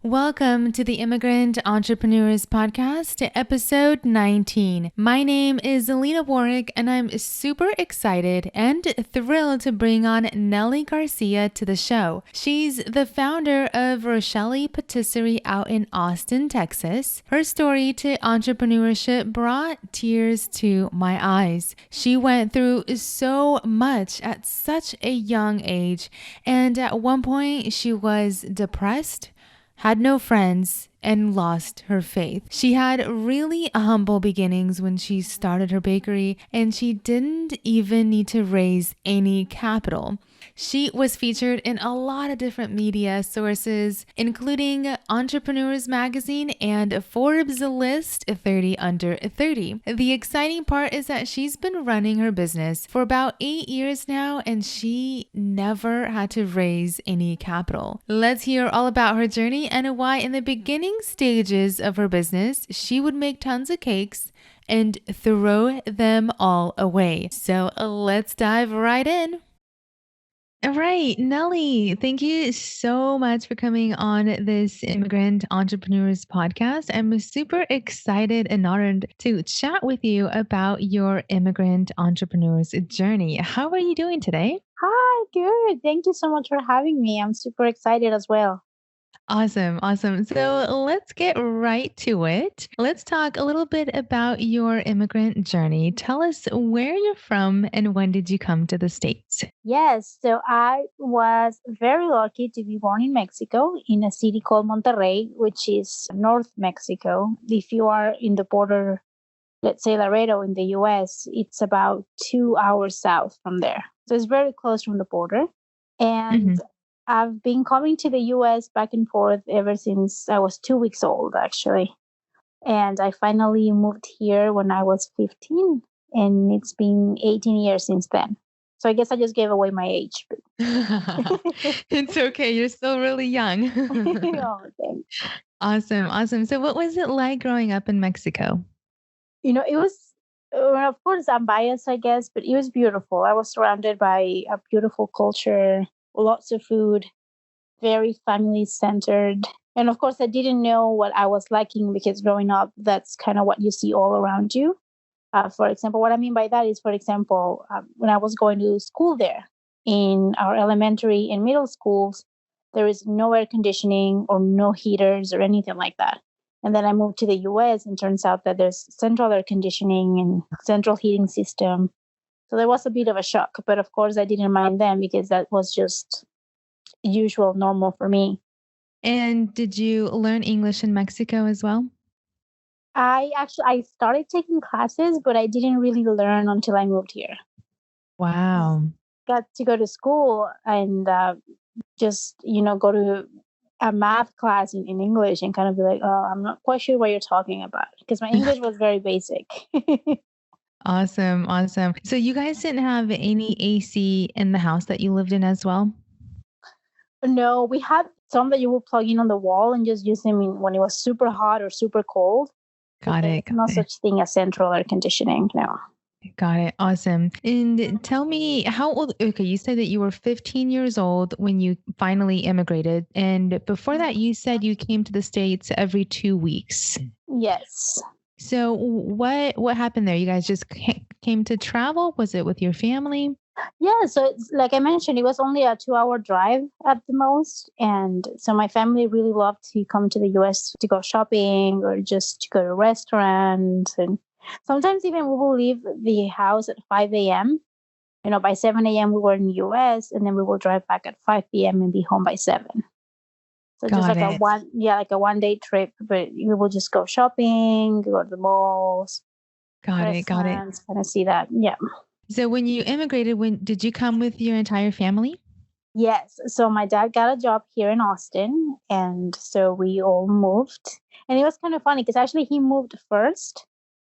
Welcome to the Immigrant Entrepreneurs Podcast, episode 19. My name is Alina Warwick, and I'm super excited and thrilled to bring on Nelly Garcia to the show. She's the founder of Rochelle Patisserie out in Austin, Texas. Her story to entrepreneurship brought tears to my eyes. She went through so much at such a young age, and at one point she was depressed, had no friends, and lost her faith. She had really humble beginnings when she started her bakery, and she didn't even need to raise any capital. She was featured in a lot of different media sources, including Entreprenuers Magazine and Forbes list 30 under 30. The exciting part is that she's been running her business for about 8 years now, and she never had to raise any capital. Let's hear all about her journey and why in the beginning stages of her business, she would make tons of cakes and throw them all away. So let's dive right in. All right, Nelly, thank you so much for coming on this Immigrant Entrepreneurs podcast. I'm super excited and honored to chat with you about your immigrant entrepreneurs journey. How are you doing today? Hi, good. Thank you so much for having me. I'm super excited as well. Awesome. So let's get right to it. Let's talk a little bit about your immigrant journey. Tell us where you're from and when did you come to the States? Yes, so I was very lucky to be born in Mexico in a city called Monterrey, which is North Mexico. If you are in the border, let's say Laredo in the US, it's about 2 hours south from there. So it's very close from the border. And I've been coming to the US back and forth ever since I was 2 weeks old, actually. And I finally moved here when I was 15, and it's been 18 years since then. So I guess I just gave away my age. But It's okay. You're still really young. oh, thanks. Awesome. So what was it like growing up in Mexico? It was, well, of course, I'm biased, I guess, but it was beautiful. I was surrounded by a beautiful culture, lots of food, very family centered. And of course, I didn't know what I was liking because growing up, that's kind of what you see all around you. For example, what I mean by that is, for example, when I was going to school there in our elementary and middle schools, there is no air conditioning or no heaters or anything like that. And then I moved to the US and turns out that there's central air conditioning and central heating system. So there was a bit of a shock, but of course I didn't mind them because that was just usual, normal for me. And did you learn English in Mexico as well? I started taking classes, but I didn't really learn until I moved here. Wow. Got to go to school and just go to a math class in English and kind of be like, oh, I'm not quite sure what you're talking about because my English was very basic. Awesome. So you guys didn't have any AC in the house that you lived in as well? No, we had some that you would plug in on the wall and just use them when it was super hot or super cold. Got it. No such thing as central air conditioning. No. Got it. Awesome. And tell me how old, okay, you said that you were 15 years old when you finally immigrated. And before that, you said you came to the States every 2 weeks. Yes. So what happened there? You guys just came to travel? Was it with your family? Yeah, so it's, like I mentioned, it was only a 2-hour drive at the most. And so my family really loved to come to the US to go shopping or just to go to restaurants. And sometimes even we will leave the house at 5 a.m. By 7 a.m. we were in the US, and then we will drive back at 5 p.m. and be home by 7. So just like a one-day trip, but we will just go shopping, go to the malls. Got it. Kind of see that. Yeah. So when you immigrated, did you come with your entire family? Yes. So my dad got a job here in Austin, and so we all moved. And it was kind of funny because actually he moved first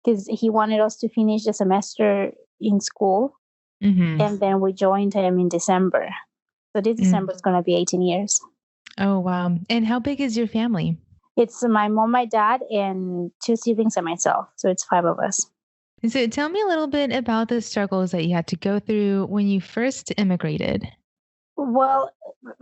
because he wanted us to finish the semester in school. And then we joined him in December. So this December is going to be 18 years. Oh, wow. And how big is your family? It's my mom, my dad, and 2 siblings and myself. So it's 5 of us. So tell me a little bit about the struggles that you had to go through when you first immigrated. Well,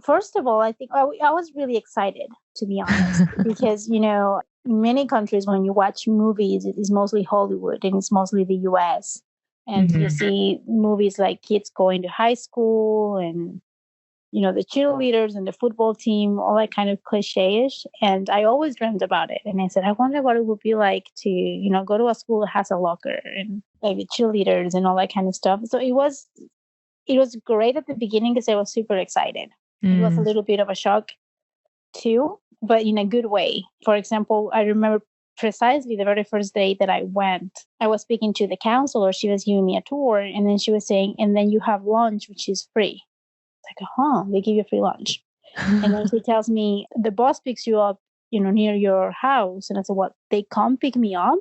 first of all, I think I was really excited, to be honest, because, in many countries, when you watch movies, it is mostly Hollywood and it's mostly the US. And you Hmm. see movies like kids going to high school and, the cheerleaders and the football team, all that kind of cliche ish. And I always dreamed about it. And I said, I wonder what it would be like to, go to a school that has a locker and like the cheerleaders and all that kind of stuff. So it was great at the beginning because I was super excited. It was a Mm. little bit of a shock too, but in a good way. For example, I remember precisely the very first day that I went, I was speaking to the counselor. She was giving me a tour, and then she was saying, and then you have lunch, which is free. It's like, they give you free lunch. And then she tells me, the boss picks you up, near your house. And I said, what? They come pick me up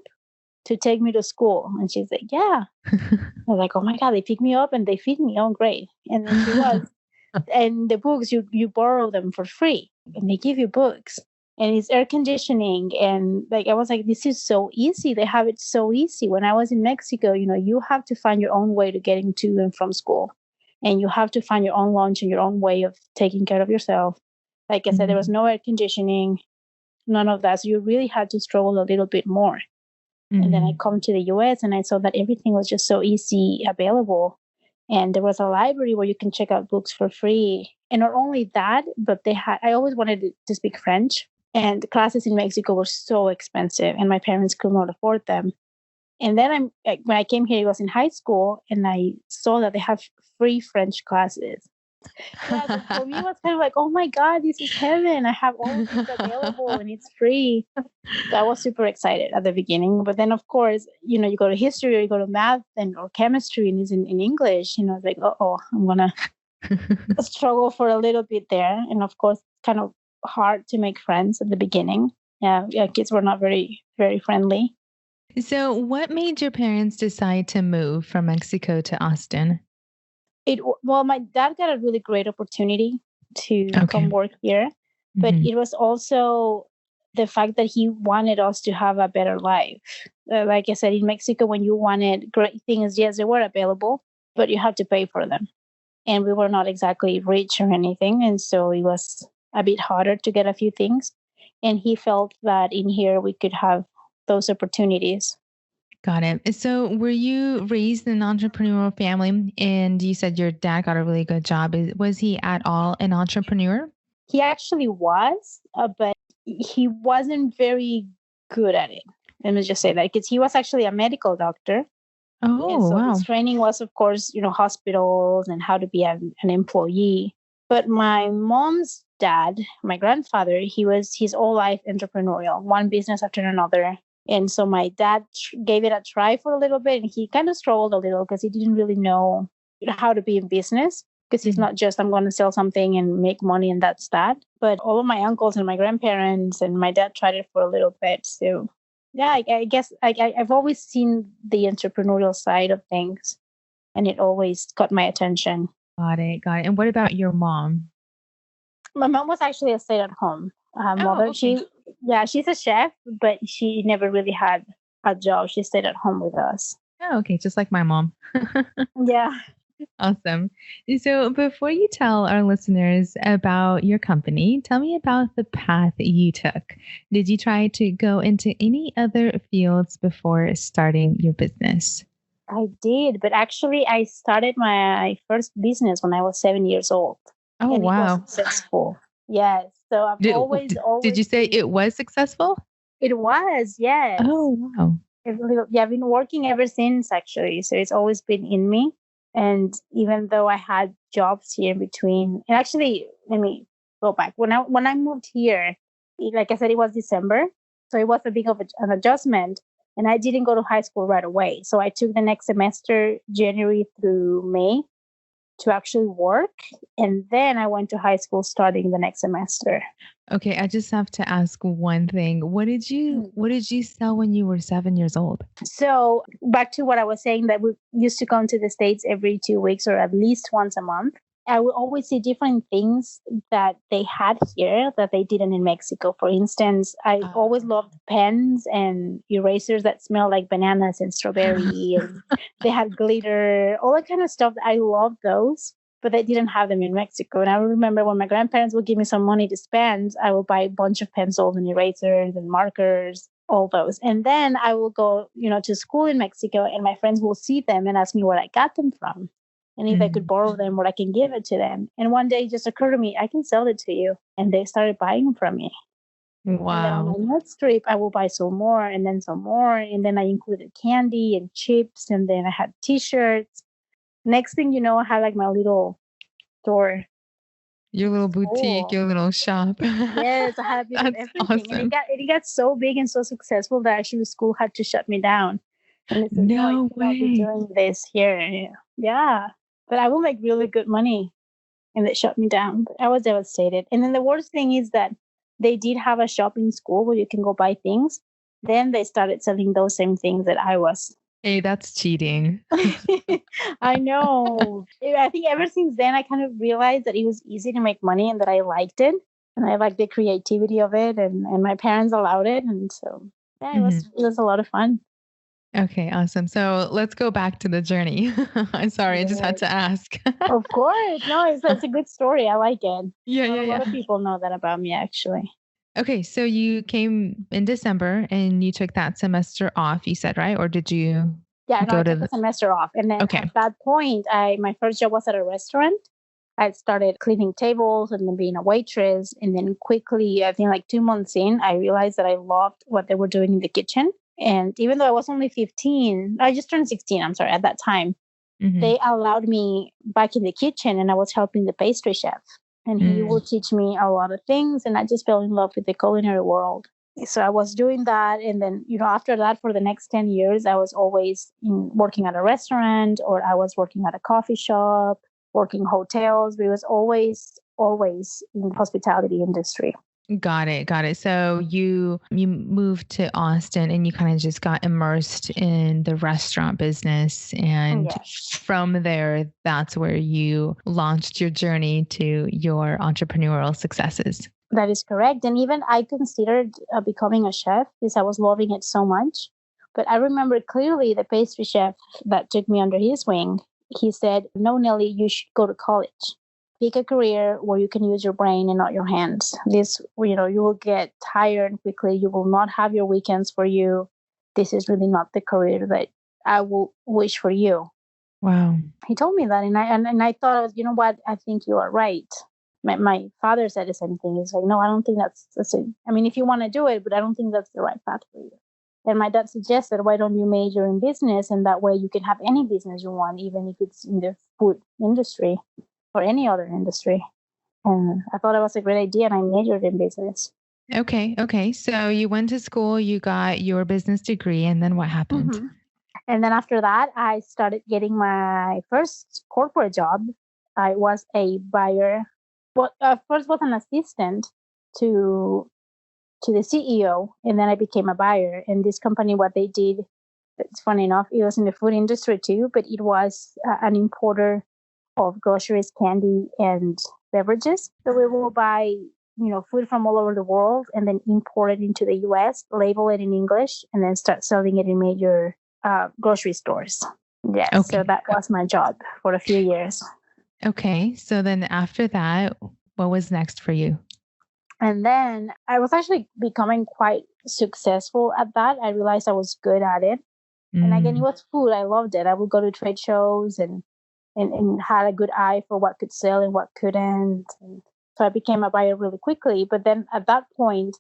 to take me to school? And she's like, yeah. I was like, oh my God, they pick me up and they feed me. Oh, great. And then she was. And the books, you borrow them for free and they give you books. And it's air conditioning. And like, I was like, this is so easy. They have it so easy. When I was in Mexico, you have to find your own way to getting to and from school. And you have to find your own lunch and your own way of taking care of yourself. Like I said, there was Mhm. no air conditioning, none of that. So you really had to struggle a little bit more. And then I Mhm. come to the US and I saw that everything was just so easy available. And there was a library where you can check out books for free. And not only that, but I always wanted to speak French. And classes in Mexico were so expensive and my parents could not afford them. And then when I came here, it was in high school and I saw that they have free French classes. Yeah, so for me, it was kind of like, oh my God, this is heaven. I have all of this available and it's free. So I was super excited at the beginning. But then, of course, you go to history or you go to math or chemistry and it's in English. It's like, I'm going to struggle for a little bit there. And of course, it's kind of hard to make friends at the beginning. Yeah, kids were not very, very friendly. So, what made your parents decide to move from Mexico to Austin? Well, my dad got a really great opportunity to Okay. come work here, but Mhm. it was also the fact that he wanted us to have a better life. Like I said, in Mexico, when you wanted great things, yes, they were available, but you had to pay for them. And we were not exactly rich or anything. And so it was a bit harder to get a few things. And he felt that in here we could have those opportunities. Got it. So, were you raised in an entrepreneurial family? And you said your dad got a really good job. Was he at all an entrepreneur? He actually was, but he wasn't very good at it. Let me just say that because he was actually a medical doctor. And Oh, so his wow. training was, of course, hospitals and how to be an employee. But my mom's dad, my grandfather, his whole life entrepreneurial, one business after another. And so my dad gave it a try for a little bit and he kind of struggled a little because he didn't really know how to be in business because he's Mhm. not just I'm going to sell something and make money and that's that. But all of my uncles and my grandparents and my dad tried it for a little bit. So yeah, I guess I've always seen the entrepreneurial side of things, and it always got my attention. Got it. Got it. And what about your mom? My mom was actually a stay-at-home Oh, mother. okay. She's a chef, but she never really had a job. She stayed at home with us. Oh, okay. Just like my mom. Yeah. Awesome. So, before you tell our listeners about your company, tell me about the path you took. Did you try to go into any other fields before starting your business? I did, but actually, I started my first business when I was 7 years old, Oh, and it was wow. successful. Yes, so I've Did always you say been. it was successful? It was, yes. Oh, wow. Yeah, I've been working ever since actually. So it's always been in me. And even though I had jobs here in between, and actually, let me go back. When I moved here, like I said, it was December, so it was a big of an adjustment. And I didn't go to high school right away, so I took the next semester, January through May, to actually work, and then I went to high school starting the next semester. Okay, I just have to ask one thing. What did you sell when you were 7 years old? So back to what I was saying that we used to come to the States every 2 weeks or at least once a month. I would always see different things that they had here that they didn't in Mexico. For instance, I always loved pens and erasers that smell like bananas and strawberry. And they had glitter, all that kind of stuff. I love those. but they didn't have them in Mexico. And I remember when my grandparents would give me some money to spend, I would buy a bunch of pencils and erasers and markers, all those. And then I will go, to school in Mexico, and my friends will see them and ask me where I got them from. And if I could borrow them or I can give it to them. And one day it just occurred to me, I can sell it to you. And they started buying them from me. Wow. And then on my next trip, I will buy some more and then some more. And then I included candy and chips. And then I had t-shirts. Next thing you know, I had like my little store. Your little boutique, your little shop. Yes, I had a bit of everything. Awesome. And it got so big and so successful that actually school had to shut me down. And they said, No you cannot be way. doing this here. Yeah. But I will make really good money. And they shut me down. I was devastated. And then the worst thing is that they did have a shop in school where you can go buy things. Then they started selling those same things that I was. Hey, that's cheating. I know. I think ever since then, I kind of realized that it was easy to make money and that I liked it. And I liked the creativity of it. And my parents allowed it. And so, yeah, it was a lot of fun. Okay, awesome. So let's go back to the journey. I'm sorry, I just had to ask. Of course. No, it's a good story. I like it. Yeah. A lot of people know that about me, actually. Okay, so you came in December and you took that semester off, you said, right? Or did you I go took the semester off. And then Okay. at that point, my first job was at a restaurant. I started cleaning tables and then being a waitress. And then quickly, I think like 2 months in, I realized that I loved what they were doing in the kitchen. And even though I was only 15, I just turned 16, I'm sorry, at that time, they allowed me back in the kitchen and I was helping the pastry chef. And he would teach me a lot of things. And I just fell in love with the culinary world. So I was doing that. And then, after that, for the next 10 years, I was always working at a restaurant, or I was working at a coffee shop, working hotels. But it was always in the hospitality industry. Got it. So you moved to Austin and you kind of just got immersed in the restaurant business. And from there, that's where you launched your journey to your entrepreneurial successes. That is correct. And even I considered becoming a chef because I was loving it so much. But I remember clearly the pastry chef that took me under his wing. He said, "No, Nelly, you should go to college. Pick a career where you can use your brain and not your hands. This, you will get tired quickly. You will not have your weekends for you. This is really not the career that I will wish for you." Wow. He told me that. And I thought, you know what? I think you are right. My father said the same thing. He's like, "No, I don't think that's it. I mean, if you want to do it, but I don't think that's the right path for you." And my dad suggested, "Why don't you major in business? And that way you can have any business you want, even if it's in the food industry or any other industry." And I thought it was a great idea, and I majored in business. Okay. So you went to school, you got your business degree, and then what happened? Mm-hmm. And then after that, I started getting my first corporate job. I was a buyer. Well, first was an assistant to the CEO, and then I became a buyer. And this company, what they did, it's funny enough, it was in the food industry too, but it was an importer of groceries, candy, and beverages. So we will buy, food from all over the world and then import it into the US, label it in English, and then start selling it in major grocery stores. Yes. Okay. So that was my job for a few years. Okay. So then after that, what was next for you? And then I was actually becoming quite successful at that. I realized I was good at it. And again, it was food. I loved it. I would go to trade shows and had a good eye for what could sell and what couldn't. And so I became a buyer really quickly. But then at that point,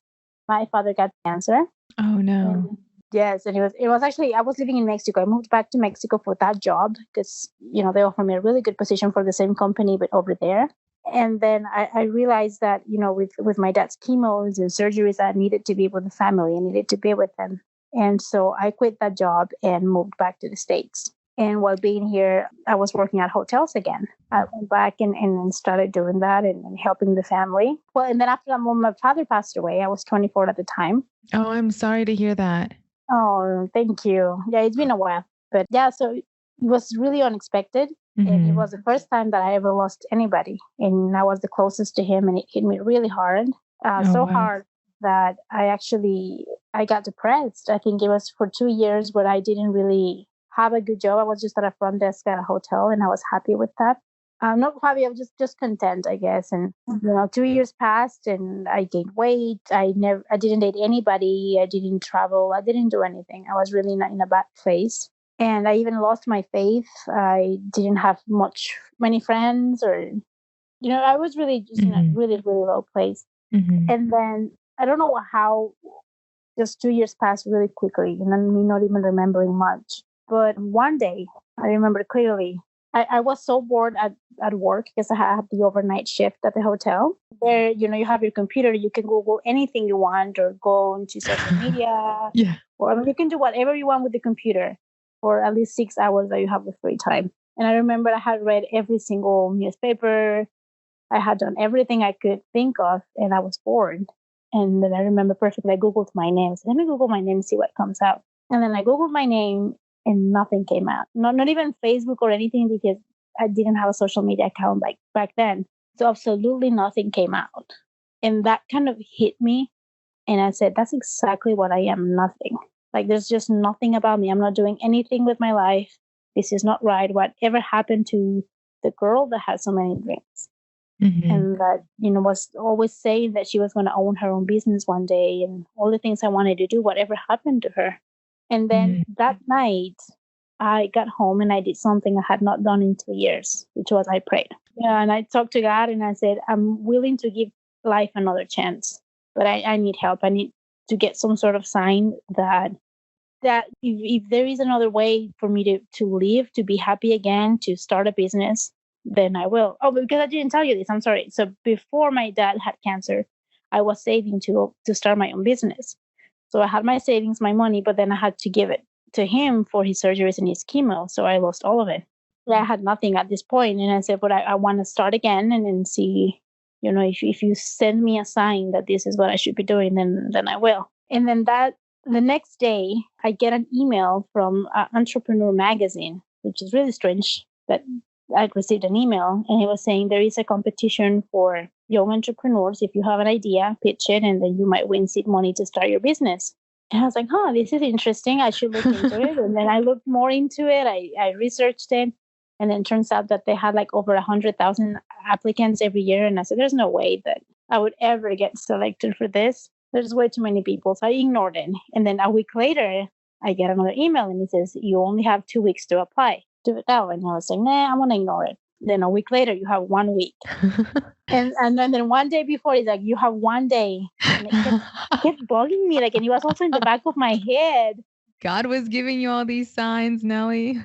my father got cancer. Oh, no. And yes. And it was actually, I was living in Mexico. I moved back to Mexico for that job because, they offered me a really good position for the same company, but over there. And then I realized that, with my dad's chemos and surgeries, I needed to be with the family. I needed to be with them. And so I quit that job and moved back to the States. And while being here, I was working at hotels again. I went back and started doing that and helping the family. Well, and then after that, when my father passed away, I was 24 at the time. Oh, I'm sorry to hear that. Oh, thank you. Yeah, it's been a while. But yeah, so it was really unexpected. And it was the first time that I ever lost anybody. And I was the closest to him, and it hit me really hard. Hard that I got depressed. I think it was for 2 years where I didn't really have a good job. I was just at a front desk at a hotel, and I was happy with that. I'm not happy. I'm just content, I guess. And 2 years passed, and I gained weight. I didn't date anybody. I didn't travel. I didn't do anything. I was really in a bad phase, and I even lost my faith. I didn't have many friends, or I was really just in a Mm-hmm. really really low place. Mm-hmm. And then I don't know how. Just 2 years passed really quickly, and then me not even remembering much. But one day, I remember clearly, I was so bored at work because I had the overnight shift at the hotel. There, you have your computer, you can Google anything you want or go into social media, Yeah. or I mean, you can do whatever you want with the computer for at least 6 hours that you have the free time. And I remember I had read every single newspaper, I had done everything I could think of, and I was bored. And then I remember perfectly, I Googled my name. So let me Google my name and see what comes out. And then I Googled my name and nothing came out. Not even Facebook or anything, because I didn't have a social media account like back then. So absolutely nothing came out. And that kind of hit me. And I said, that's exactly what I am, nothing. Like there's just nothing about me. I'm not doing anything with my life. This is not right. Whatever happened to the girl that had so many dreams? Mm-hmm. And that was always saying that she was going to own her own business one day, and all the things I wanted to do, whatever happened to her. And then that night I got home and I did something I had not done in 2 years, which was I prayed. Yeah, and I talked to God and I said, I'm willing to give life another chance, but I need help. I need to get some sort of sign that if there is another way for me to live, to be happy again, to start a business, then I will. Oh, because I didn't tell you this, I'm sorry. So before my dad had cancer, I was saving to start my own business. So I had my savings, my money, but then I had to give it to him for his surgeries and his chemo. So I lost all of it. Yeah, I had nothing at this point, and I said, but I want to start again and then see, if you send me a sign that this is what I should be doing, then I will. And then the next day, I get an email from Entrepreneur Magazine, which is really strange that I'd received an email, and it was saying there is a competition for young entrepreneurs. If you have an idea, pitch it, and then you might win seed money to start your business. And I was like, this is interesting. I should look into it. And then I looked more into it. I researched it. And then it turns out that they had like over 100,000 applicants every year. And I said, there's no way that I would ever get selected for this. There's way too many people. So I ignored it. And then a week later, I get another email and it says, you only have 2 weeks to apply. Do it now. And I was like, nah, I'm going to ignore it. Then a week later, you have 1 week. and then one day before, it's like, you have 1 day. And it kept bugging me. Like, and it was also in the back of my head. God was giving you all these signs, Nelly.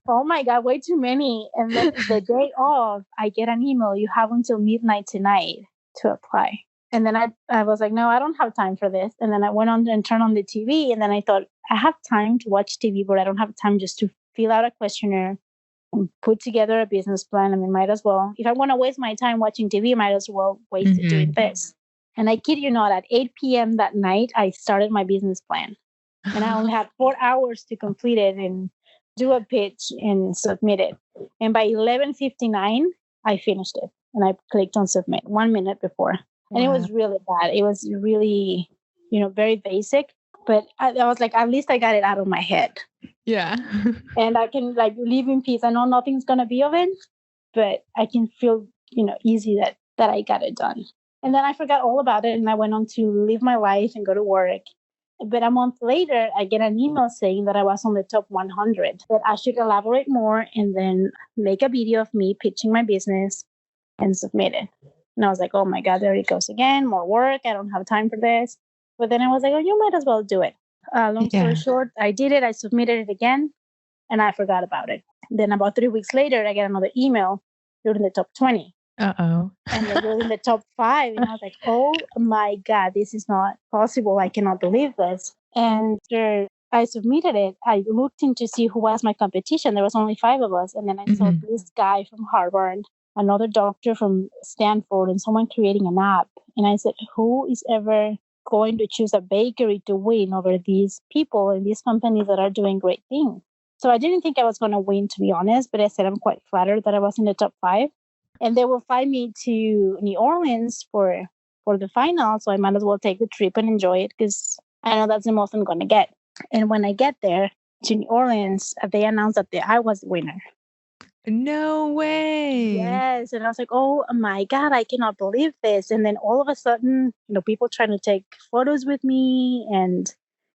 Oh my God, way too many. And then the day of, I get an email. You have until midnight tonight to apply. And then I was like, no, I don't have time for this. And then I went on and turned on the TV. And then I thought, I have time to watch TV, but I don't have time just to fill out a questionnaire and put together a business plan. I mean, might as well. If I want to waste my time watching TV, might as well waste it doing this. And I kid you not, at 8 p.m. that night, I started my business plan. And I only had 4 hours to complete it and do a pitch and submit it. And by 11:59, I finished it. And I clicked on submit 1 minute before. And it was really bad. It was really, very basic. But I was like, at least I got it out of my head. Yeah. And I can like live in peace. I know nothing's going to be of it, but I can feel, easy that I got it done. And then I forgot all about it. And I went on to live my life and go to work. But a month later, I get an email saying that I was on the top 100, that I should elaborate more and then make a video of me pitching my business and submit it. And I was like, oh my God, there it goes again, more work. I don't have time for this. But then I was like, oh, you might as well do it. Long story short, I did it. I submitted it again and I forgot about it. Then about 3 weeks later, I get another email. You're in the top 20. Uh-oh. And then you're in the top 5. And I was like, oh my God, this is not possible. I cannot believe this. And after I submitted it, I looked in to see who was my competition. There was only 5 of us. And then I saw this guy from Harvard, another doctor from Stanford, and someone creating an app. And I said, who is ever going to choose a bakery to win over these people and these companies that are doing great things? So I didn't think I was going to win, to be honest, but I said I'm quite flattered that I was in the top 5. And they will fly me to New Orleans for the final. So I might as well take the trip and enjoy it because I know that's the most I'm going to get. And when I get there to New Orleans, they announced that I was the winner. No way. Yes. And I was like, oh my God, I cannot believe this. And then all of a sudden, people trying to take photos with me. And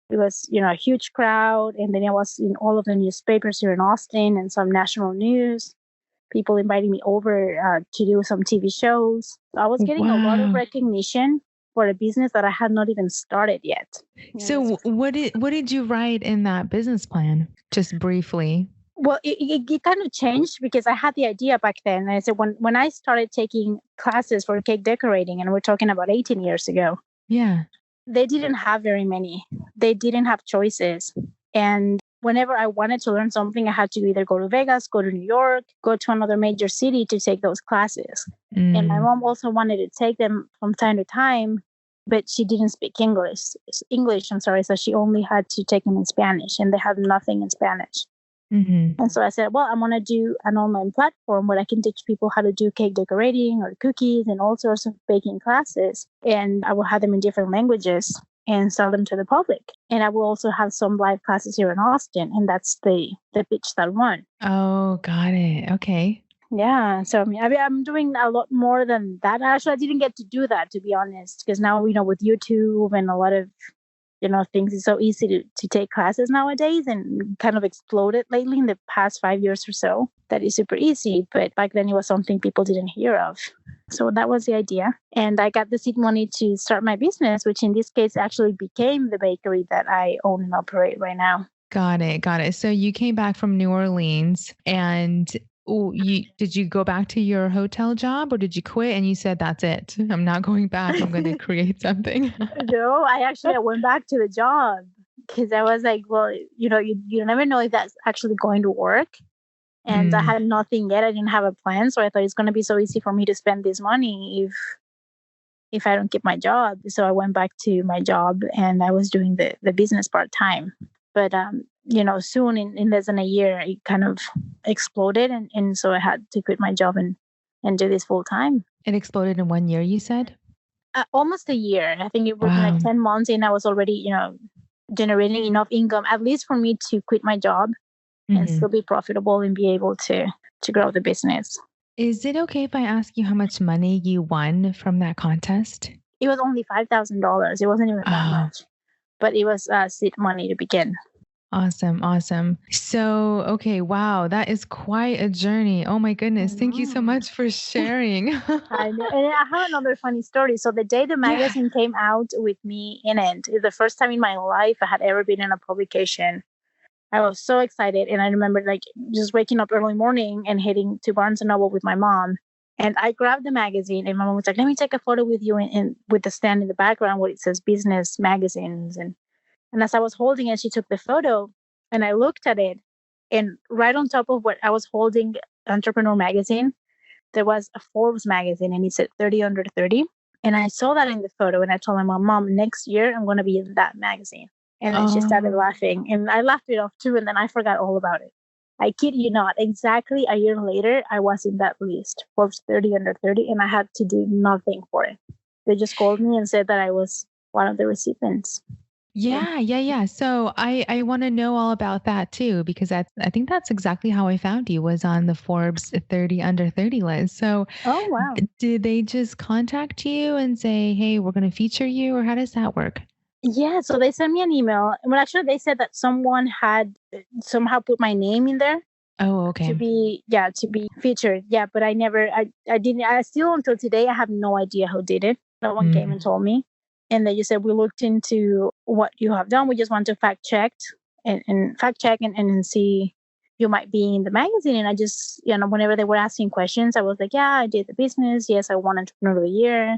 it was, a huge crowd. And then I was in all of the newspapers here in Austin and some national news. People inviting me over to do some TV shows. So I was getting a lot of Wow. recognition for a business that I had not even started yet. Yes. So what did you write in that business plan? Just briefly. Well, it kind of changed because I had the idea back then. And I said, when I started taking classes for cake decorating, and we're talking about 18 years ago, Yeah. they didn't have very many. They didn't have choices. And whenever I wanted to learn something, I had to either go to Vegas, go to New York, go to another major city to take those classes. And my mom also wanted to take them from time to time, but she didn't speak English, I'm sorry. So she only had to take them in Spanish, and they had nothing in Spanish. Mm-hmm. And so I said, well, I'm going to do an online platform where I can teach people how to do cake decorating or cookies and all sorts of baking classes. And I will have them in different languages and sell them to the public. And I will also have some live classes here in Austin. And that's the pitch that won. Oh, got it. Okay. Yeah. So, I'm doing a lot more than that. Actually, I didn't get to do that, to be honest, because now, with YouTube and a lot of things, it's so easy to take classes nowadays, and kind of exploded lately in the past 5 years or so. That is super easy. But back then it was something people didn't hear of. So that was the idea. And I got the seed money to start my business, which in this case actually became the bakery that I own and operate right now. Got it. Got it. So you came back from New Orleans and did you go back to your hotel job or did you quit and you said, that's it? I'm not going back. I'm going to create something. No, I went back to the job because I was like, well, you never know if that's actually going to work. And I had nothing yet. I didn't have a plan. So I thought it's going to be so easy for me to spend this money if I don't keep my job. So I went back to my job and I was doing the business part time. But, soon in less than a year, it kind of exploded. And so I had to quit my job and do this full time. It exploded in 1 year, you said? Almost a year. I think it was Wow. like 10 months in. I was already, generating enough income, at least for me to quit my job and still be profitable and be able to grow the business. Is it okay if I ask you how much money you won from that contest? It was only $5,000. It wasn't even that much, but it was seed money to begin. Awesome. Awesome. So, okay. Wow. That is quite a journey. Oh my goodness. Thank you so much for sharing. I know. And I have another funny story. So the day the magazine came out with me in it, the first time in my life I had ever been in a publication. I was so excited. And I remember just waking up early morning and heading to Barnes and Noble with my mom. And I grabbed the magazine and my mom was like, let me take a photo with you and with the stand in the background where it says business magazines. And as I was holding it, she took the photo and I looked at it. And right on top of what I was holding, Entrepreneur Magazine, there was a Forbes magazine and it said 30 under 30. And I saw that in the photo and I told my mom, next year I'm going to be in that magazine. And then she started laughing and I laughed it off too. And then I forgot all about it. I kid you not, exactly a year later, I was in that list, Forbes 30 under 30, and I had to do nothing for it. They just called me and said that I was one of the recipients. Yeah. So I want to know all about that too, because I think that's exactly how I found you was on the Forbes 30 under 30 list. So oh, wow. Did they just contact you and say, hey, we're going to feature you, or how does that work? Yeah, so they sent me an email. Well, actually, they said that someone had somehow put my name in there. Oh, okay. To be featured. Yeah, but I didn't. I still until today I have no idea who did it. No one came and told me. And they just said we looked into what you have done. We just want to fact check and see you might be in the magazine. And I just whenever they were asking questions, I was like, yeah, I did the business. Yes, I won Entrepreneur of the Year.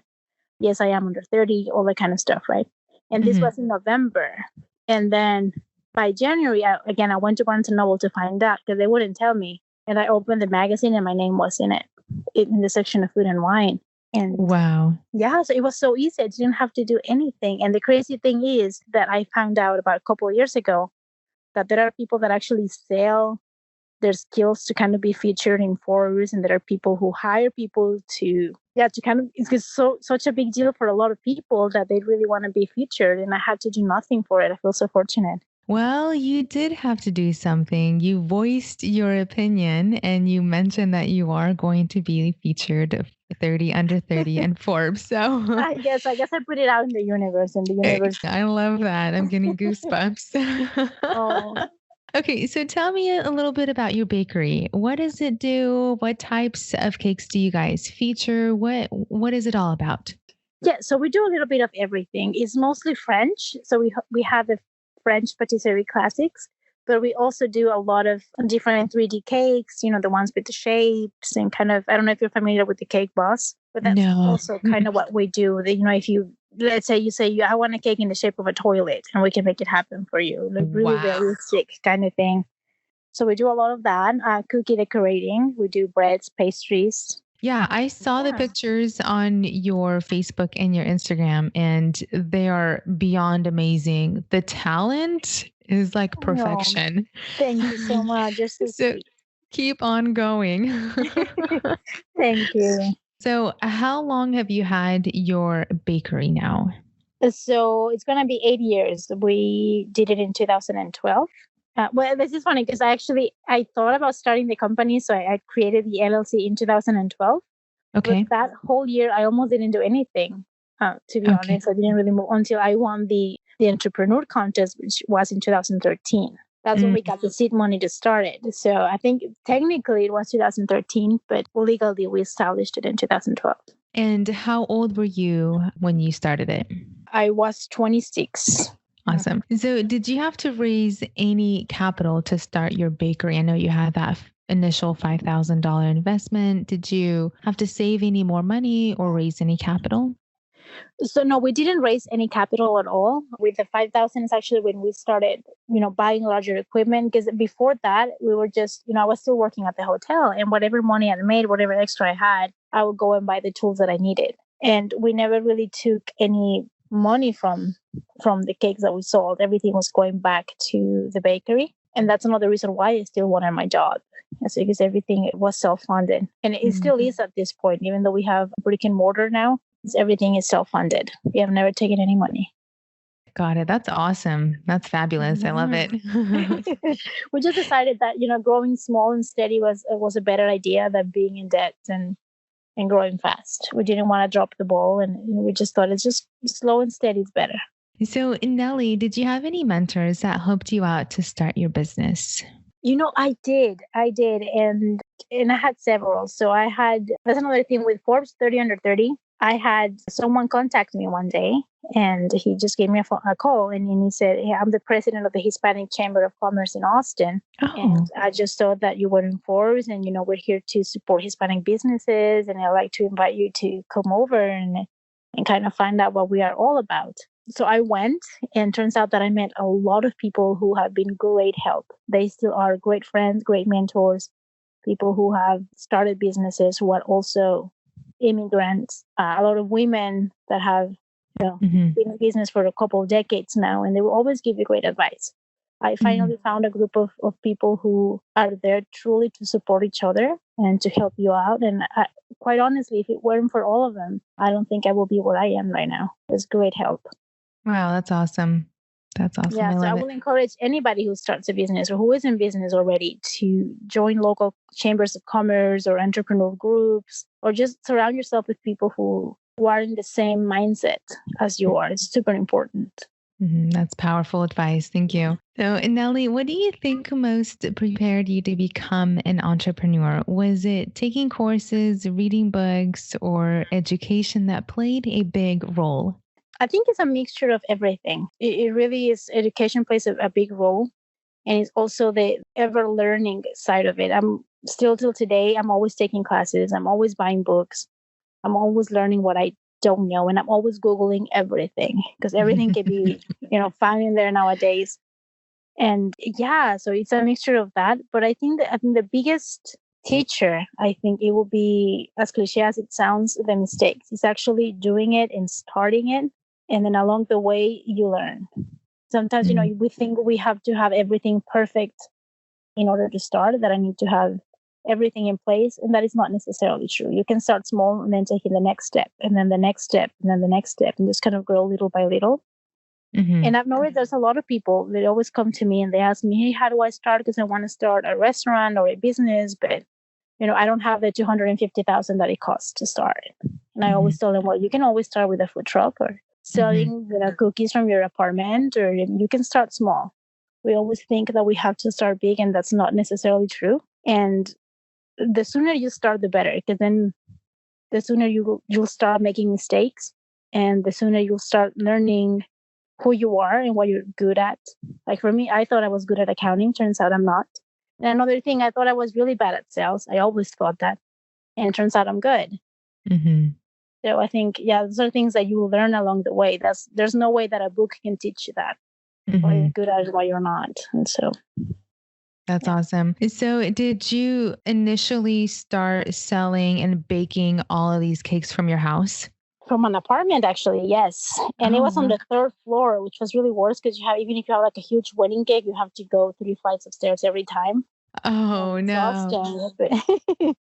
Yes, I am under 30. All that kind of stuff, right? And this was in November. And then by January, I went to Barnes & Noble to find out because they wouldn't tell me. And I opened the magazine and my name was in it, in the section of food and wine. And wow. Yeah, so it was so easy. I didn't have to do anything. And the crazy thing is that I found out about a couple of years ago that there are people that actually sell their skills to kind of be featured in Forbes, and there are people who hire people to kind of, it's such a big deal for a lot of people that they really want to be featured, and I had to do nothing for it. I feel so fortunate. Well, you did have to do something. You voiced your opinion and you mentioned that you are going to be featured 30 under 30 in Forbes. So I guess I put it out in the universe, and the universe. I love that. I'm getting goosebumps. Oh, Okay, so tell me a little bit about your bakery. What does it do? What types of cakes do you guys feature? What is it all about? yeah. So we do a little bit of everything. It's mostly French. So we have the French patisserie classics, but we also do a lot of different 3D cakes. The ones with the shapes and kind of. I don't know if you're familiar with the cake boss, but that's No. also kind of what we do. If you, let's say you say, I want a cake in the shape of a toilet, and we can make it happen for you. Like really Wow. realistic kind of thing. So we do a lot of that. Cookie decorating. We do breads, pastries. Yeah, I saw the Yeah. pictures on your Facebook and your Instagram, and they are beyond amazing. The talent is like Oh, perfection. thank you so much. You're so So sweet. keep on going. Thank you. So, how long have you had your bakery now? So it's going to be 8 years. We did it in 2012. Well, this is funny because I thought about starting the company, so I created the LLC in 2012. But Okay. that whole year, I almost didn't do anything. To be Okay. honest, I didn't really move until I won the entrepreneur contest, which was in 2013. That's when Mm. we got the seed money to start it. So I think technically it was 2013, but legally we established it in 2012. And how old were you when you started it? I was 26. Awesome. So, did you have to raise any capital to start your bakery? I know you had that initial $5,000 investment. Did you have to save any more money or raise any capital? So no, we didn't raise any capital at all. With the 5,000 is actually when we started, buying larger equipment. Because before that, we were just, I was still working at the hotel, and whatever money I made, whatever extra I had, I would go and buy the tools that I needed. And we never really took any money from the cakes that we sold. Everything was going back to the bakery, and that's another reason why I still wanted my job. It's because everything was self-funded, and it Mm. still is at this point. Even though we have brick and mortar now, everything is self-funded. We have never taken any money. Got it. That's awesome. That's fabulous. I love it. We just decided that growing small and steady was a better idea than being in debt and growing fast. We didn't want to drop the ball, and we just thought it's just slow and steady is better. So, Nelly, did you have any mentors that helped you out to start your business? I did, and I had several. So that's another thing with Forbes 30 under 30. I had someone contact me one day, and he just gave me a call, and he said, "Hey, I'm the president of the Hispanic Chamber of Commerce in Austin, Oh, and I just saw that you were in Forbes, and we're here to support Hispanic businesses, and I'd like to invite you to come over and kind of find out what we are all about." So I went, and turns out that I met a lot of people who have been great help. They still are great friends, great mentors, people who have started businesses who are also immigrants, a lot of women that have mhm. been in business for a couple of decades now, and they will always give you great advice. I Mm. finally found a group of people who are there truly to support each other and to help you out. And quite honestly, if it weren't for all of them, I don't think I will be where I am right now. It's great help. Wow, that's awesome. That's awesome. Yeah, I so I love it. will encourage anybody who starts a business or who is in business already to join local chambers of commerce or entrepreneur groups, or just surround yourself with people who are in the same mindset as you are. It's super important. That's powerful advice. Thank you. So, Nelly, what do you think most prepared you to become an entrepreneur? Was it taking courses, reading books, or education that played a big role? I think it's a mixture of everything. It really is. Education plays a big role, and it's also the ever learning side of it. I'm still till today, I'm always taking classes, I'm always buying books, I'm always learning what I don't know, and I'm always Googling everything because everything can be, found in there nowadays. And yeah, so it's a mixture of that. But I think the biggest teacher, I think it will be, as cliche as it sounds, the mistakes. It's actually doing it and starting it, and then along the way you learn. Sometimes, Mm. we think we have to have everything perfect in order to start, that I need to have everything in place. And that is not necessarily true. You can start small and then taking the next step, and then the next step, and then the next step, and just kind of grow little by little. Mm-hmm. And I've noticed there's a lot of people that always come to me and they ask me, hey, how do I start? Because I want to start a restaurant or a business, but I don't have the 250,000 that it costs to start. And I Mm-hmm. always tell them, well, you can always start with a food truck or Mm-hmm. selling cookies from your apartment, or you can start small. We always think that we have to start big, and that's not necessarily true. And the sooner you start, the better, because then the sooner you'll start making mistakes, and the sooner you'll start learning who you are and what you're good at. Like for me, I thought I was good at accounting. Turns out I'm not. And another thing, I thought I was really bad at sales. I always thought that. And it turns out I'm good. Mm-hmm. So I think, yeah, those are things that you will learn along the way. There's no way that a book can teach you that. What Mm-hmm. you're good at and what you're not. And so, That's yeah. awesome. So, did you initially start selling and baking all of these cakes from your house? From an apartment, actually, yes. And it Oh, was on wow. the third floor, which was really worse because even if you have like a huge wedding cake, you have to go 3 flights of stairs every time. Oh, no. Exhausting. But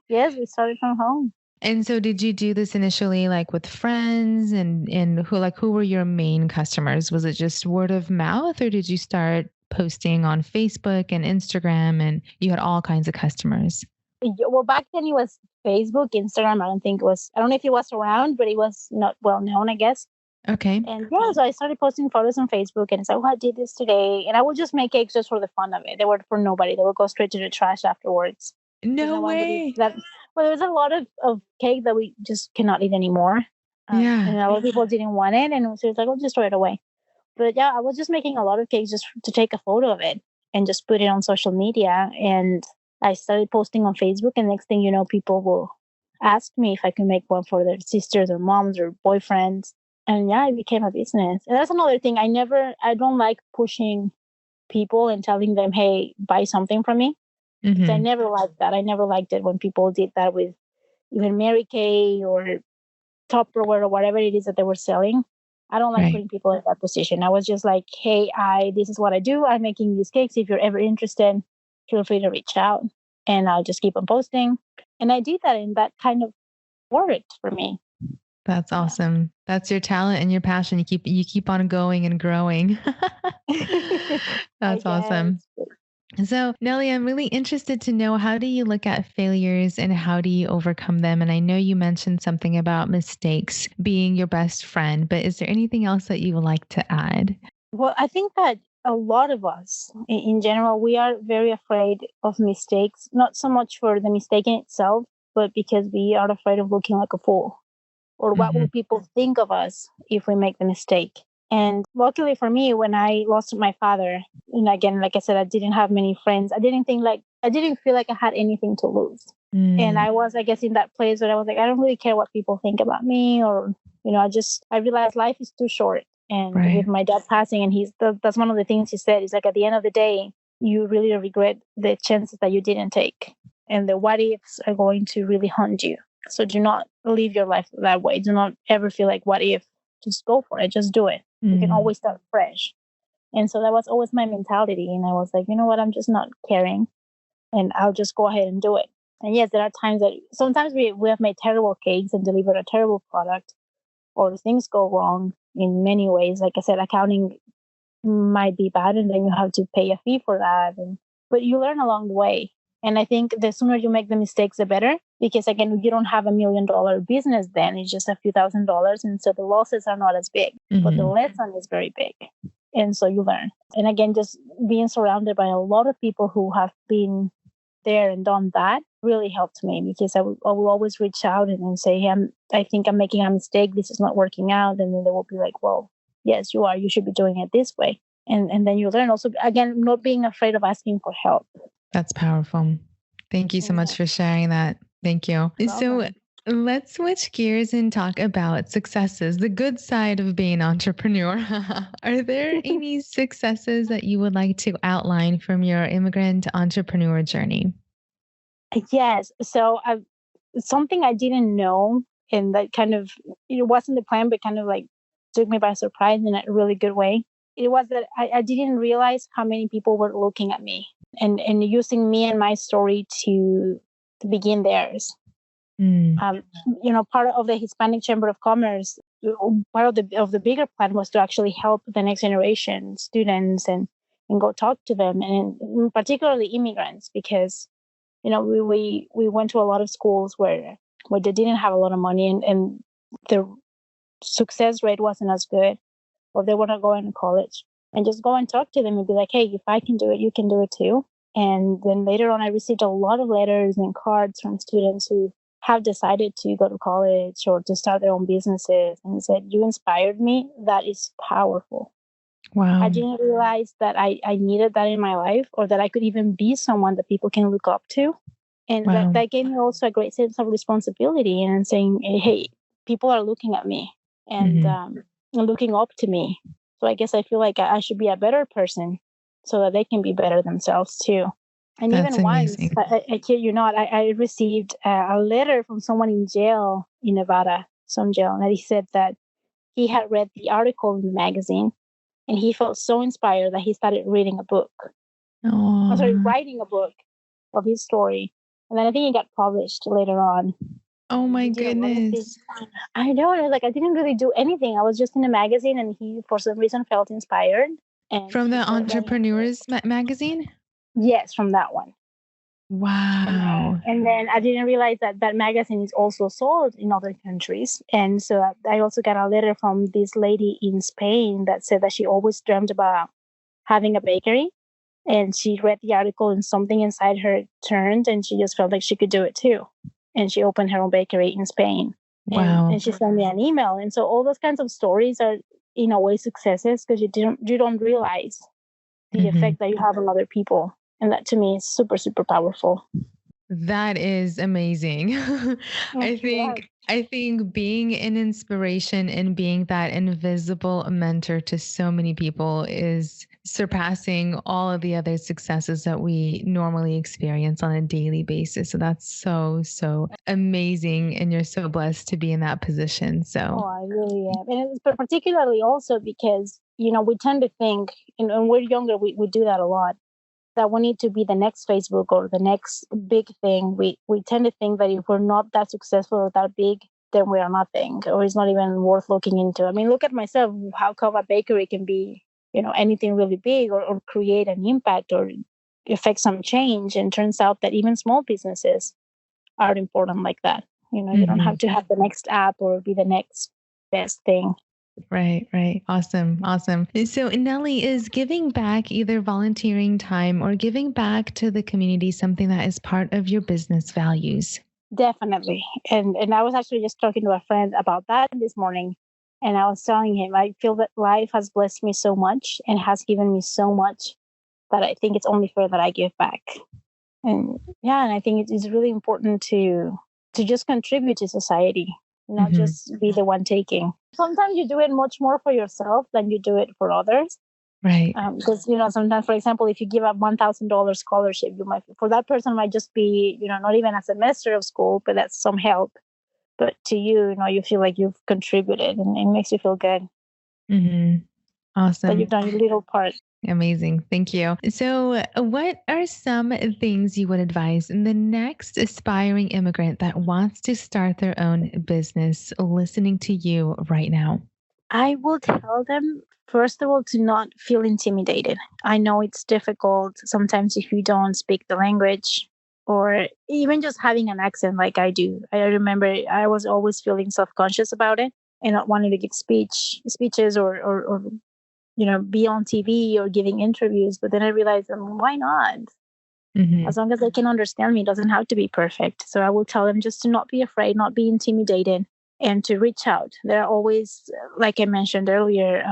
yes, we started from home. And so did you do this initially like with friends and who were your main customers? Was it just word of mouth or did you start posting on Facebook and Instagram and you had all kinds of customers? Well, back then it was Facebook, Instagram. I don't know if it was around, but it was not well known, I guess. Okay. And yeah, so I started posting photos on Facebook and it's like, oh, I did this today. And I would just make cakes just for the fun of it. They were for nobody. They would go straight to the trash afterwards. Because No no one would eat way. that. Well, there was a lot of cake that we just cannot eat anymore. And Yeah. a lot of people didn't want it. And so it's like, oh, just throw it away. But yeah, I was just making a lot of cakes just to take a photo of it and just put it on social media. And I started posting on Facebook. And next thing you know, people will ask me if I can make one for their sisters or moms or boyfriends. And yeah, it became a business. And that's another thing. I don't like pushing people and telling them, hey, buy something from me. Because I Mhm. never liked that. I never liked it when people did that with even Mary Kay or Tupperware or whatever it is that they were selling. I don't like Right. putting people in that position. I was just like, hey, this is what I do. I'm making these cakes. If you're ever interested, feel free to reach out and I'll just keep on posting. And I did that and that kind of worked for me. That's Yeah. awesome. That's your talent and your passion. You keep on going and growing. I That's awesome. guess. So, Nelly, I'm really interested to know how do you look at failures and how do you overcome them? And I know you mentioned something about mistakes being your best friend, but is there anything else that you would like to add? Well, I think that a lot of us in general, we are very afraid of mistakes, not so much for the mistake in itself, but because we are afraid of looking like a fool. Or what will Hmm. people think of us if we make the mistake? And luckily for me, when I lost my father, and again, like I said, I didn't have many friends. I didn't feel like I had anything to lose. And Mm, I was, I guess, in that place where I was like, I don't really care what people think about me, or I realized life is too short. And with right. my dad passing, and that's one of the things he said. Is like at the end of the day, you really regret the chances that you didn't take, and the what ifs are going to really haunt you. So do not live your life that way. Do not ever feel like, what if? Just go for it. Just do it. You can Mm, always start fresh. And so that was always my mentality. And I was like, you know what? I'm just not caring and I'll just go ahead and do it. And yes, there are times that sometimes we have made terrible cakes and delivered a terrible product or things go wrong in many ways. Like I said, accounting might be bad and then you have to pay a fee for that. But you learn along the way. And I think the sooner you make the mistakes, the better. Because again, you don't have $1 million business then. It's just a few $1,000s. And so the losses are not as big, but the mhm. lesson is very big. And so you learn. And again, just being surrounded by a lot of people who have been there and done that really helped me because I will always reach out and say, hey, I think I'm making a mistake. This is not working out. And then they will be like, well, yes, you are. You should be doing it this way. And then you learn also, again, not being afraid of asking for help. That's powerful. Thank you so Yeah, much for sharing that. Thank you. no So, problem. let's switch gears and talk about successes, the good side of being an entrepreneur. Are there any successes that you would like to outline from your immigrant entrepreneur journey? Yes. So something I didn't know, and that kind of, it wasn't the plan, but kind of like took me by surprise in a really good way. It was that I didn't realize how many people were looking at me and using me and my story to begin theirs. Mm, Um, Part of the Hispanic Chamber of Commerce, part of the bigger plan was to actually help the next generation students and go talk to them, and particularly immigrants, because we went to a lot of schools where they didn't have a lot of money, and the success rate wasn't as good, or they want to go into college, and just go and talk to them and be like, hey, if I can do it, you can do it too. And then later on, I received a lot of letters and cards from students who have decided to go to college or to start their own businesses and said, you inspired me. That is powerful. I Wow. didn't realize that I needed that in my life, or that I could even be someone that people can look up to. And Wow. that gave me also a great sense of responsibility, and saying, hey, people are looking at me, and Hmm. looking up to me. So I guess I feel like I should be a better person so that they can be better themselves too. And That's even once, amazing. I kid you not, I received a letter from someone in jail in Nevada, some jail, and he said that he had read the article in the magazine, and he felt so inspired that he started reading a book. I'm sorry, Oh, writing a book of his story. And then I think it got published later on. oh And my he did a lot of things. goodness. I know. And I was like, I didn't really do anything. I was just in a magazine, and he, for some reason, felt inspired. And From he the said that, Entrepreneurs Magazine? yes, from that one. Wow. And then I didn't realize that that magazine is also sold in other countries. And so I also got a letter from this lady in Spain that said that she always dreamt about having a bakery. And she read the article, and something inside her turned, and she just felt like she could do it too. And she opened her own bakery in Spain. And Wow. she sent me an email. And so all those kinds of stories are, in a way, successes, because you don't realize the Hmm. effect that you have on other people. And that to me is super, super powerful. That is amazing. I Yeah. think I think being an inspiration and being that invisible mentor to so many people is surpassing all of the other successes that we normally experience on a daily basis. So that's so amazing, and you're so blessed to be in that position. So, Oh, I really am. And it's particularly also because, we tend to think, and we're younger, we do that a lot, that we need to be the next Facebook or the next big thing. We tend to think that if we're not that successful or that big, then we are nothing, or it's not even worth looking into. I mean, look at myself. How come a bakery can be, anything really big, or create an impact, or affect some change? And turns out that even small businesses are important like that. You don't have mhm. to have the next app or be the next best thing. Right, right. Awesome, awesome. And so, Nelly, is giving back, either volunteering time or giving back to the community, something that is part of your business values? Definitely. And I was actually just talking to a friend about that this morning. And I was telling him, I feel that life has blessed me so much and has given me so much, that I think it's only fair that I give back. And yeah, and I think it is really important to just contribute to society, not Hmm. just be the one taking. Sometimes you do it much more for yourself than you do it for others. Right. Because sometimes, for example, if you give a $1,000 scholarship, you might, for that person, might just be, not even a semester of school, but that's some help. But to you, you feel like you've contributed, and it makes you feel good Hmm. that you've Awesome. done your little part. Amazing. Thank you. So, what are some things you would advise the next aspiring immigrant that wants to start their own business listening to you right now? I will tell them, first of all, to not feel intimidated. I know it's difficult sometimes if you don't speak the language, or even just having an accent like I do. I remember I was always feeling self-conscious about it, and not wanting to give speeches, or be on TV or giving interviews. But then I realized, why not? Hmm. As long as they can understand me, it doesn't have to be perfect. So I will tell them just to not be afraid, not be intimidated, and to reach out. There are always, like I mentioned earlier,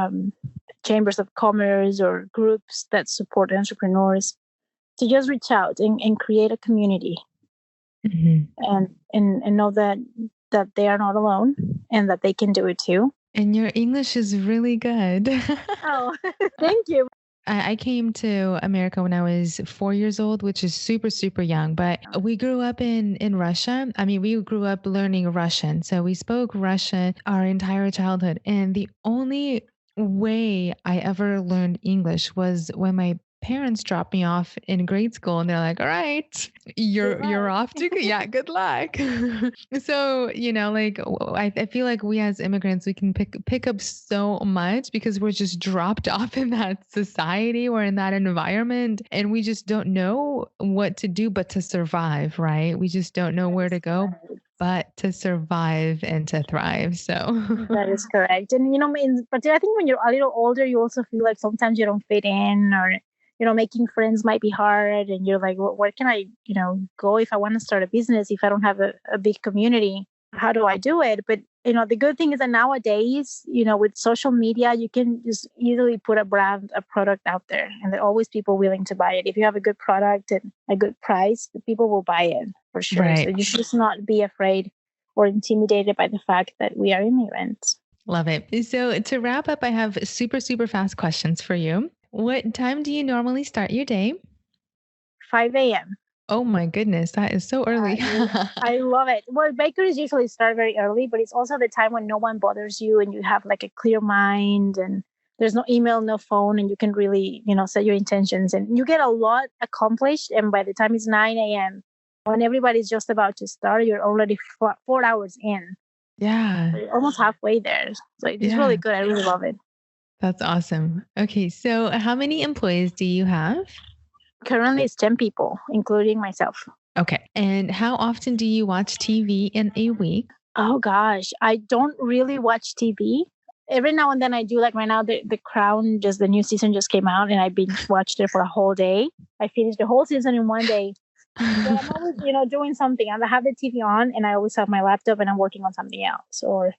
chambers of commerce or groups that support entrepreneurs, to just reach out and create a community, Hmm. and know that they are not alone, and that they can do it too. And your English is really good. Oh, thank you. I came to America when I was 4 years old, which is super young. But we grew up in Russia. I mean, we grew up learning Russian, so we spoke Russian our entire childhood. And the only way I ever learned English was when my parents dropped me off in grade school and they're like, all right, you're off to, yeah, good luck. So, like I feel like we as immigrants, we can pick up so much because we're just dropped off in that society or in that environment. And we just don't know what to do but to survive, right? We just don't know where to go but to survive and to thrive. So That is correct. And, but I think when you're a little older, you also feel like sometimes you don't fit in, or, making friends might be hard. And you're like, where can I, go if I want to start a business, if I don't have a big community? How do I do it? But, the good thing is that nowadays, with social media, you can just easily put a product out there, and there are always people willing to buy it. If you have a good product and a good price, the people will buy it for sure. Right. So you should just not be afraid or intimidated by the fact that we are immigrants. Love it. So to wrap up, I have super, super fast questions for you. What time do you normally start your day? 5 a.m. Oh my goodness, that is so early. I love it. Well, bakeries usually start very early, but it's also the time when no one bothers you and you have like a clear mind, and there's no email, no phone, and you can really, set your intentions, and you get a lot accomplished. And by the time it's 9 a.m., when everybody's just about to start, you're already 4 hours in. Yeah. So you're almost halfway there. So it's really good. I really love it. That's awesome. Okay. So how many employees do you have? Currently, it's 10 people, including myself. Okay. And how often do you watch TV in a week? Oh, gosh. I don't really watch TV. Every now and then I do. Like right now, the Crown, just the new season just came out, and I binge watched it for a whole day. I finished the whole season in one day. But I'm always, doing something. I have the TV on, and I always have my laptop, and I'm working on something else, or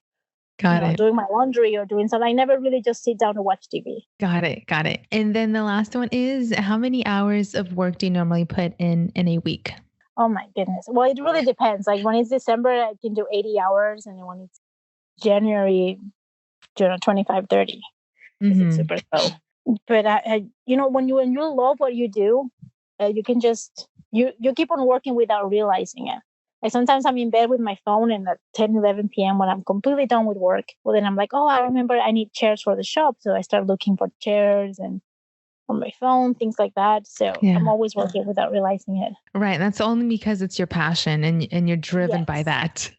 doing my laundry or doing something. I never really just sit down to watch TV. Got it. And then the last one is, how many hours of work do you normally put in a week? Oh my goodness. Well, it really depends. Like when it's December, I can do 80 hours. And then when it's January, 25, 30. It's super slow. But when you love what you do, you can just, you keep on working without realizing it. Like sometimes I'm in bed with my phone, and at 10, 11 p.m. when I'm completely done with work, well, then I'm like, oh, I remember I need chairs for the shop. So I start looking for chairs and on my phone, things like that. So I'm always working without realizing it. Right. That's only because it's your passion and you're driven by that.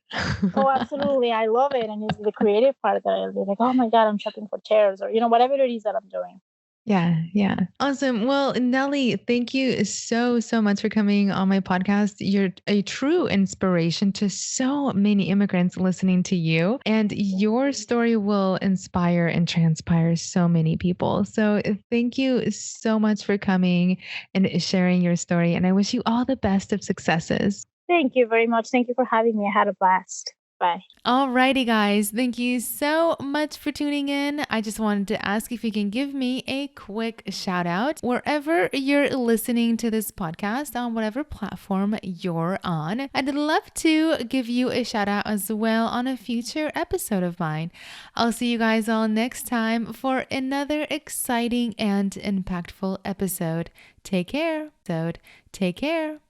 Oh, absolutely. I love it. And it's the creative part that I'll be like, oh my God, I'm shopping for chairs, or, whatever it is that I'm doing. Yeah. Awesome. Well, Nelly, thank you so much for coming on my podcast. You're a true inspiration to so many immigrants listening to you, and your story will inspire and transpire so many people. So thank you so much for coming and sharing your story. And I wish you all the best of successes. Thank you very much. Thank you for having me. I had a blast. Bye. Alrighty, guys. Thank you so much for tuning in. I just wanted to ask if you can give me a quick shout out wherever you're listening to this podcast, on whatever platform you're on. I'd love to give you a shout out as well on a future episode of mine. I'll see you guys all next time for another exciting and impactful episode. Take care. Take care.